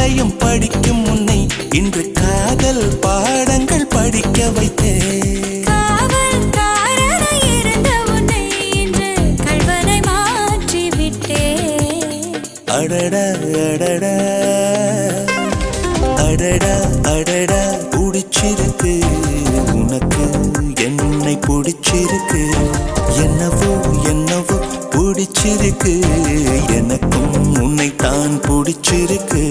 பாடங்களையும் படிக்கும் முன்னை இன்று காதல் பாடங்கள் படிக்க வைத்தேன். அடடா அடடா அடடா அடடா பிடிச்சிருக்கு உனக்கு என்னை பிடிச்சிருக்கு என்னவோ என்னவோ பிடிச்சிருக்கு எனக்கும் உன்னை தான் பிடிச்சிருக்கு.